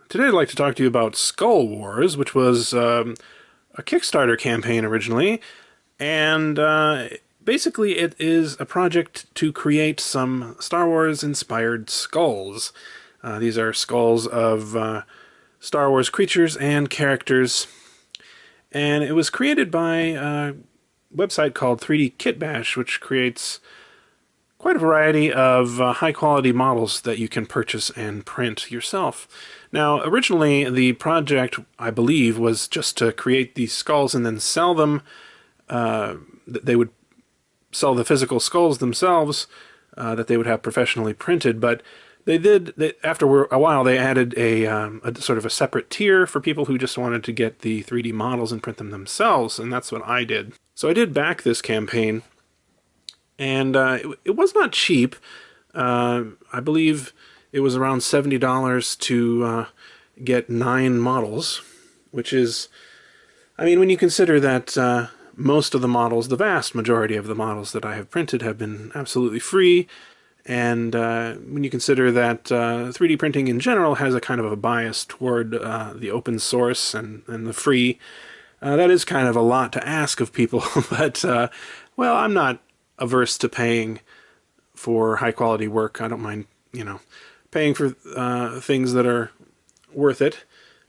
Today I'd like to talk to you about Skull Wars, which was a Kickstarter campaign originally, and basically it is a project to create some Star Wars-inspired skulls. These are skulls of Star Wars creatures and characters, and it was created by a website called 3D Kit Bash, which creates quite a variety of high-quality models that you can purchase and print yourself. Now, originally, the project, I believe, was just to create these skulls and then sell them. They would sell the physical skulls themselves that they would have professionally printed, but after a while, they added a sort of a separate tier for people who just wanted to get the 3D models and print them themselves, and that's what I did. So I did back this campaign, and it was not cheap. I believe it was around $70 to get 9 models, which is, I mean, when you consider that most of the models, the vast majority of the models that I have printed have been absolutely free, and when you consider that 3D printing in general has a kind of a bias toward the open source and the free, that is kind of a lot to ask of people, but, well, I'm not averse to paying for high quality work. I don't mind, paying for things that are worth it.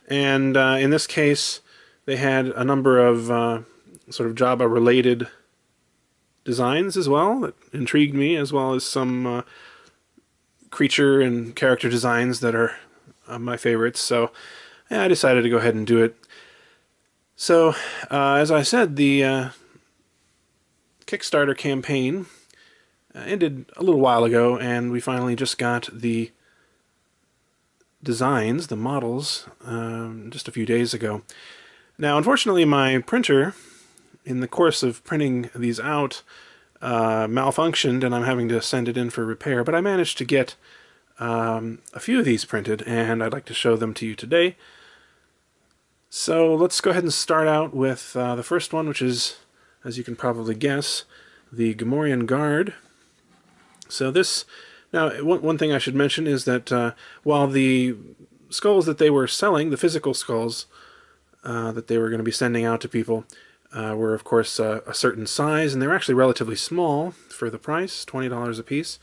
And in this case, they had a number of sort of Java related designs as well that intrigued me, as well as some creature and character designs that are my favorites. So yeah, I decided to go ahead and do it. So as I said, the Kickstarter campaign ended a little while ago, and we finally just got the designs, the models, just a few days ago. Now, unfortunately, my printer, in the course of printing these out, malfunctioned, and I'm having to send it in for repair, but I managed to get a few of these printed, and I'd like to show them to you today. So let's go ahead and start out with the first one, which is, as you can probably guess, the Gomorian Guard. So this, now one thing I should mention is that while the skulls that they were selling, the physical skulls that they were going to be sending out to people, were of course a certain size, and they were actually relatively small for the price, $20 a piece.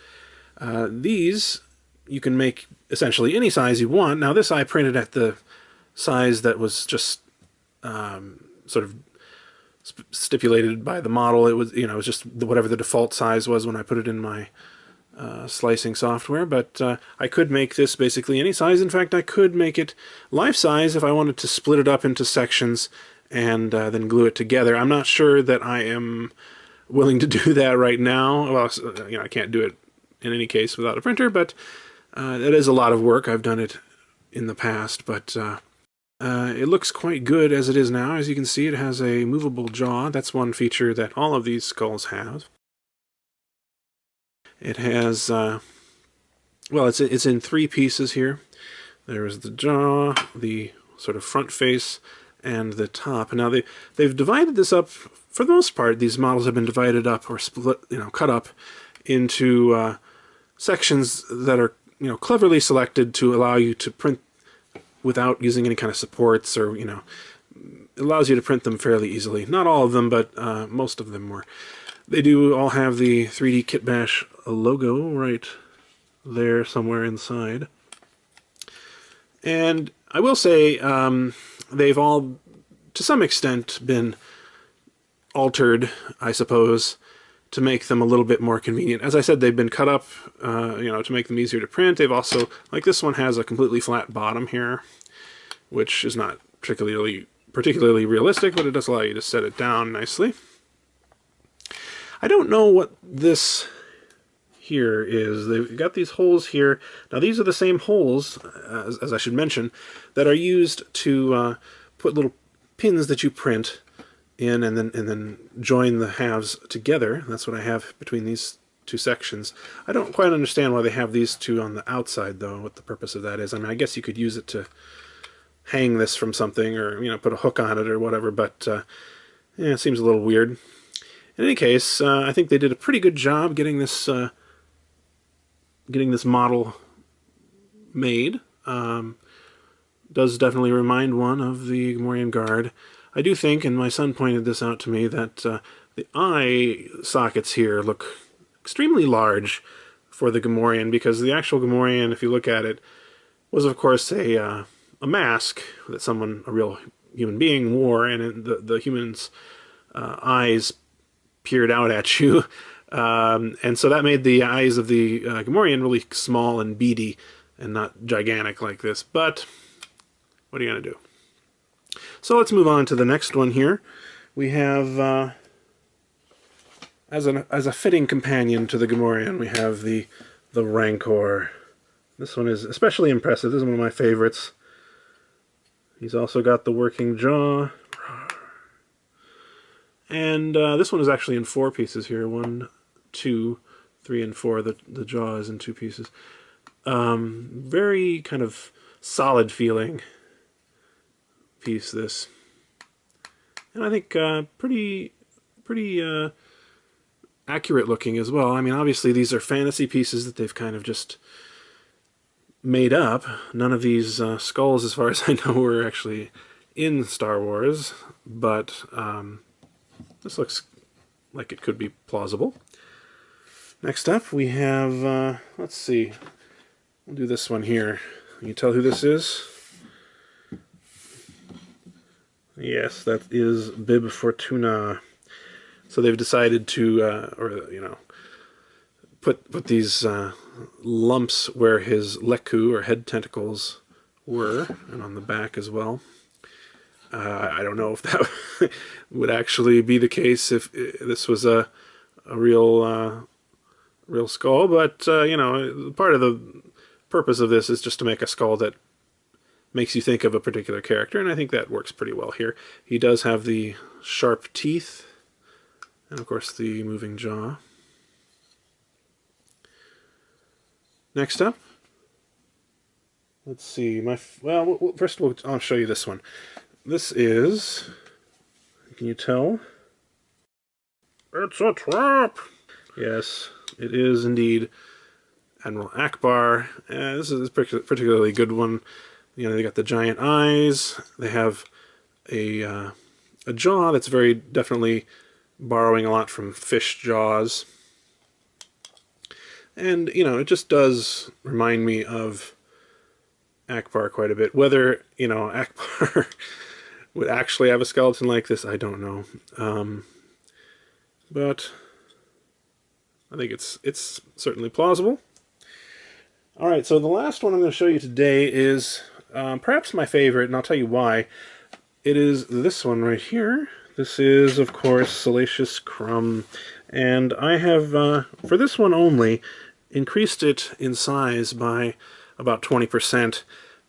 These you can make essentially any size you want. Now this I printed at the size that was just sort of stipulated by the model. It was, it was just whatever the default size was when I put it in my slicing software, but I could make this basically any size. In fact, I could make it life-size if I wanted to split it up into sections and then glue it together. I'm not sure that I am willing to do that right now. Well, I can't do it in any case without a printer, but it is a lot of work. I've done it in the past, but it looks quite good as it is now. As you can see, it has a movable jaw. That's one feature that all of these skulls have. It has, well, it's in 3 pieces here. There is the jaw, the sort of front face, and the top. Now they've divided this up, for the most part, these models have been divided up or split, cut up into sections that are, cleverly selected to allow you to print without using any kind of supports, or, it allows you to print them fairly easily. Not all of them, but most of them were. They do all have the 3D Kit Bash logo right there somewhere inside. And I will say they've all, to some extent, been altered, I suppose, to make them a little bit more convenient. As I said, they've been cut up, to make them easier to print. They've also, like this one has a completely flat bottom here, which is not particularly realistic, but it does allow you to set it down nicely. I don't know what this here is. They've got these holes here. Now these are the same holes, as I should mention, that are used to put little pins that you print in and then join the halves together. That's what I have between these 2 sections. I don't quite understand why they have these 2 on the outside, though, what the purpose of that is. I mean, I guess you could use it to hang this from something, or, put a hook on it or whatever, but yeah, it seems a little weird. In any case, I think they did a pretty good job getting this model made. does definitely remind one of the Gomorian Guard. I do think, and my son pointed this out to me, that the eye sockets here look extremely large for the Gomorian, because the actual Gomorian, if you look at it, was of course a mask that someone, a real human being, wore, and the human's eyes peered out at you. And so that made the eyes of the Gomorian really small and beady and not gigantic like this. But what are you going to do? So let's move on to the next one here. We have, as a fitting companion to the Gomorian, we have the Rancor. This one is especially impressive. This is one of my favorites. He's also got the working jaw. And this one is actually in 4 pieces here. 1, 2, 3, and 4. The jaw is in 2 pieces. Very kind of solid feeling piece, this. And I think pretty accurate looking as well. I mean, obviously these are fantasy pieces that they've kind of just made up. None of these skulls, as far as I know, were actually in Star Wars, but this looks like it could be plausible. Next up we have, let's see, we'll do this one here. Can you tell who this is? Yes, that is Bib Fortuna. So they've decided to, put these lumps where his leku, or head tentacles, were, and on the back as well. I don't know if that would actually be the case if this was a real skull, but part of the purpose of this is just to make a skull that makes you think of a particular character, and I think that works pretty well here. He does have the sharp teeth, and of course the moving jaw. Next up, let's see. First I'll show you this one. This is, can you tell? It's a trap! Yes, it is indeed Admiral Akbar. This is a particularly good one. They got the giant eyes. They have a jaw that's very definitely borrowing a lot from fish jaws. And, it just does remind me of Akbar quite a bit. Whether, Akbar would actually have a skeleton like this, I don't know. But I think it's certainly plausible. Alright, so the last one I'm going to show you today is perhaps my favorite, and I'll tell you why. It is this one right here. This is, of course, Salacious Crumb. And I have, for this one only, increased it in size by about 20%,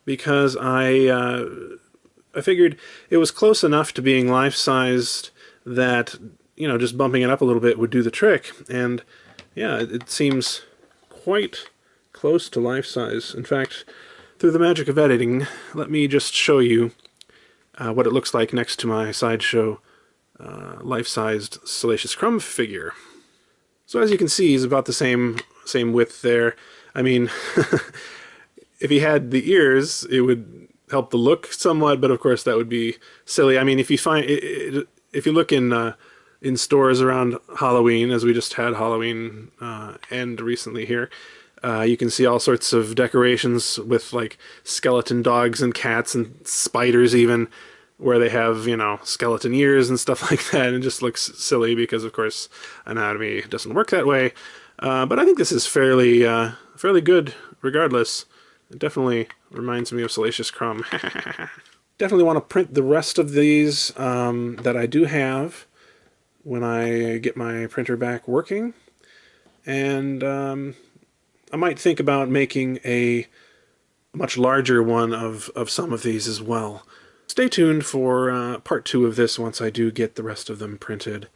because I figured it was close enough to being life-sized that, just bumping it up a little bit would do the trick. And, yeah, it seems quite close to life-size. In fact, through the magic of editing, let me just show you what it looks like next to my Sideshow life-sized Salacious Crumb figure. So as you can see, he's about the same width there. I mean, if he had the ears, it would help the look somewhat, but of course that would be silly. I mean, if you look in stores around Halloween, as we just had Halloween end recently here, you can see all sorts of decorations with like skeleton dogs and cats and spiders even, where they have, skeleton ears and stuff like that, and it just looks silly because, of course, anatomy doesn't work that way. But I think this is fairly good, regardless. It definitely reminds me of Salacious Crumb. Definitely want to print the rest of these that I do have when I get my printer back working. And I might think about making a much larger one of some of these as well. Stay tuned for part 2 of this once I do get the rest of them printed.